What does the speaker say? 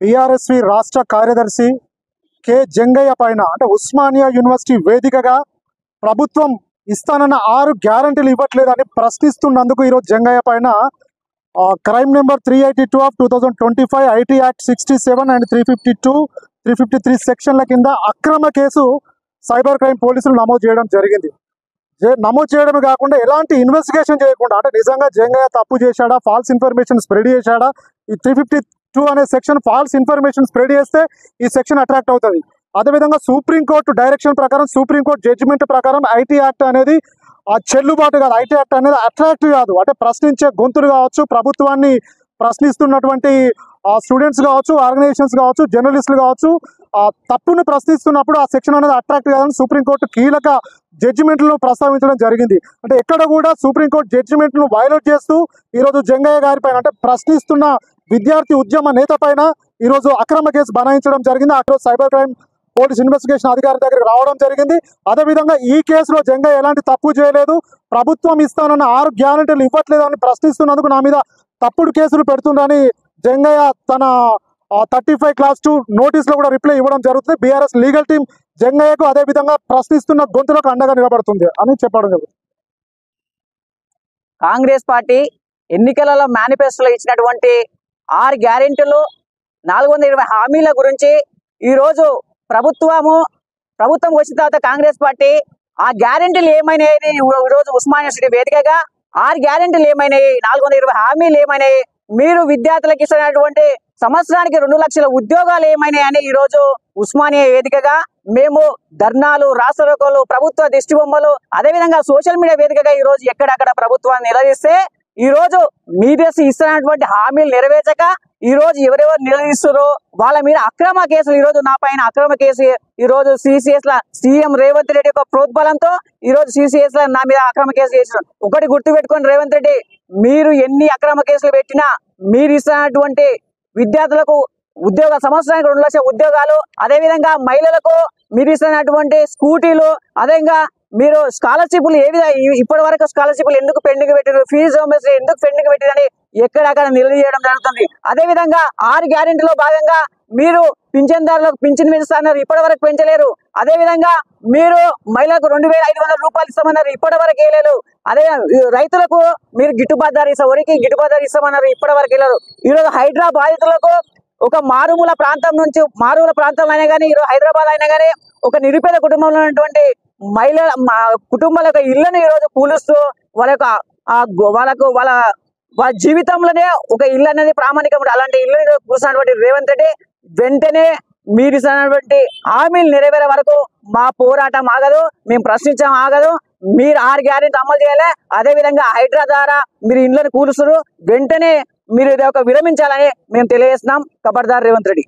BRSV రాష్ట్ర కార్యదర్శి K Jangaiah పైన అంటే ఉస్మానియా యూనివర్సిటీ వేదికగా ప్రభుత్వం ఇస్తానన్న 6 గ్యారంటీలు ఇవ్వట్లేదని ప్రశ్నిస్తున్నందుకు ఈరోజు జంగయ్య పైన crime number 382 of 2025 IT act 67 and 352, 353 సెక్షన్ల కింద అక్రమ కేసు సైబర్ క్రైమ్ పోలీసులు నమోదు చేయడం జరిగింది. నమోదు చేయడమే కాకుండా ఎలాంటి ఇన్వెస్టిగేషన్ చేయకుండా అంటే నిజంగా జంగయ్య తప్పు చేశాడా, ఫాల్స్ ఇన్ఫర్మేషన్ స్ప్రెడ్ చేశాడా, ఈ 352 అనే సెక్షన్ ఫాల్స్ ఇన్ఫర్మేషన్ స్ప్రెడ్ చేస్తే ఈ సెక్షన్ అట్రాక్ట్ అవుతుంది. అదేవిధంగా సుప్రీంకోర్టు డైరెక్షన్ ప్రకారం, సుప్రీంకోర్టు జడ్జిమెంట్ ప్రకారం ఐటీ యాక్ట్ అనేది చెల్లుబాటు కాదు. ఐటీ యాక్ట్ అనేది అట్రాక్టివ్ కాదు. అంటే ప్రశ్నించే గొంతులు కావచ్చు, ప్రభుత్వాన్ని ప్రశ్నిస్తున్నటువంటి స్టూడెంట్స్ కావచ్చు, ఆర్గనైజేషన్స్ కావచ్చు, జర్నలిస్టులు కావచ్చు, తప్పును ప్రశ్నిస్తున్నప్పుడు ఆ సెక్షన్ అనేది అట్రాక్టివ్ కాదని సుప్రీంకోర్టు కీలక జడ్జిమెంట్లను ప్రస్తావించడం జరిగింది. అంటే ఎక్కడ కూడా సుప్రీంకోర్టు జడ్జిమెంట్ను వైలేట్ చేస్తూ ఈరోజు జంగయ్య గారి పైన అంటే ప్రశ్నిస్తున్న విద్యార్థి ఉద్యమ నేత పైన ఈరోజు అక్రమ కేసు బనాయించడం జరిగింది. అక్కడ సైబర్ క్రైమ్ పోలీస్ ఇన్వెస్టిగేషన్ అధికారి దగ్గరికి రావడం జరిగింది. అదేవిధంగా ఈ కేసులో జంగయ్య ఎలాంటి తప్పు చేయలేదు, ప్రభుత్వం ఇస్తానన్న 6 గ్యారెంటీలు ఇవ్వట్లేదు అని ప్రశ్నిస్తున్నందుకు నా మీద తప్పుడు కేసులు పెడుతుండని జంగయ్య తన 35/2 నోటీసులో కూడా రిప్లై ఇవ్వడం జరుగుతుంది. బీఆర్ఎస్ లీగల్ టీం జంగయ్యకు అదేవిధంగా ప్రశ్నిస్తున్న గొంతులకు అండగా నిలబడుతుంది అని చెప్పడం జరుగుతుంది. కాంగ్రెస్ పార్టీ ఎన్నికలలో మేనిఫెస్టోలో ఇచ్చినటువంటి 6 గ్యారెంటీలు 420 హామీల గురించి ఈరోజు ప్రభుత్వం వచ్చిన తర్వాత కాంగ్రెస్ పార్టీ ఆ గ్యారెంటీలు ఏమైనాయి ఈరోజు ఉస్మానియా యూనివర్సిటీ వేదికగా 6 గ్యారెంటీలు ఏమైనాయి, 420 హామీలు ఏమైనాయి, మీరు విద్యార్థులకు ఇస్తున్నటువంటి సంవత్సరానికి 2 లక్షల ఉద్యోగాలు ఏమైనాయని ఈరోజు ఉస్మానియా వేదికగా మేము ధర్నాలు, రాస్తారోకోలు, ప్రభుత్వ దిష్టి బొమ్మలు, అదేవిధంగా సోషల్ మీడియా వేదికగా ఈరోజు ఎక్కడక్కడ ప్రభుత్వాన్ని నిలదీస్తే ఈరోజు మీడియా ఇస్తున్నటువంటి హామీలు నెరవేర్చక ఈరోజు ఎవరెవరు నిలదీస్తారో వాళ్ళ మీద అక్రమ కేసులు, ఈరోజు నా పైన అక్రమ కేసు ఈరోజు సిసిఎస్ ల సీఎం రేవంత్ రెడ్డి యొక్క ప్రోద్బలంతో ఈరోజు సిసిఎస్ ల నా మీద అక్రమ కేసు చేసిన. ఒకటి గుర్తు పెట్టుకోండి రేవంత్ రెడ్డి, మీరు ఎన్ని అక్రమ కేసులు పెట్టినా మీరు ఇస్తున్నటువంటి విద్యార్థులకు సంవత్సరానికి 2 లక్షల ఉద్యోగాలు, అదేవిధంగా మహిళలకు మీరు ఇస్తున్నటువంటి స్కూటీలు, అదేవిధంగా మీరు స్కాలర్షిప్లు ఇప్పటి వరకు స్కాలర్షిప్లు ఎందుకు పెండింగ్ పెట్టారు, ఫీజు ఎందుకు పెండింగ్ పెట్టారని ఎక్కడక్కడ నిలదీయడం జరుగుతుంది. అదేవిధంగా 6 గ్యారెంటీలో భాగంగా మీరు పింఛన్దారులకు పింఛన్ పెంచుతున్నారు, ఇప్పటి వరకు పెంచలేరు. అదేవిధంగా మీరు మహిళలకు 2500 రూపాయలు ఇస్తామన్నారు, ఇప్పటి వరకు వేయలేరు. అదే రైతులకు మీరు గిట్టుబాటు ధర ఇస్తాం, వరికి గిట్టుబాటు ధర ఇస్తామన్నారు, ఇప్పటి వరకు వెళ్ళరు. ఈరోజు హైడ్రా బాధితులకు ఒక మారుమూల ప్రాంతం అయినా కానీ, ఈరోజు హైదరాబాద్ అయినా కానీ ఒక నిరుపేద కుటుంబంలో ఉన్నటువంటి మహిళల కుటుంబాల యొక్క ఇళ్లను ఈరోజు కూలుస్తూ వాళ్ళ జీవితంలోనే ఒక ఇల్లు అనేది ప్రామాణికం. అలాంటి ఇల్లు కూర్చున్నటువంటి రేవంత్ రెడ్డి వెంటనే మీరు ఇస్తున్నటువంటి హామీలు నెరవేరే వరకు మా పోరాటం ఆగదు, మేము ప్రశ్నించడం ఆగదు. మీరు 6 గ్యారెంటీ అమలు చేయాలి. అదేవిధంగా హైడ్రా ద్వారా మీరు ఇళ్లను కూలుస్తారు, వెంటనే మీరు ఇది విరమించాలని మేము తెలియజేస్తున్నాం. ఖబర్దార్ రేవంత్ రెడ్డి.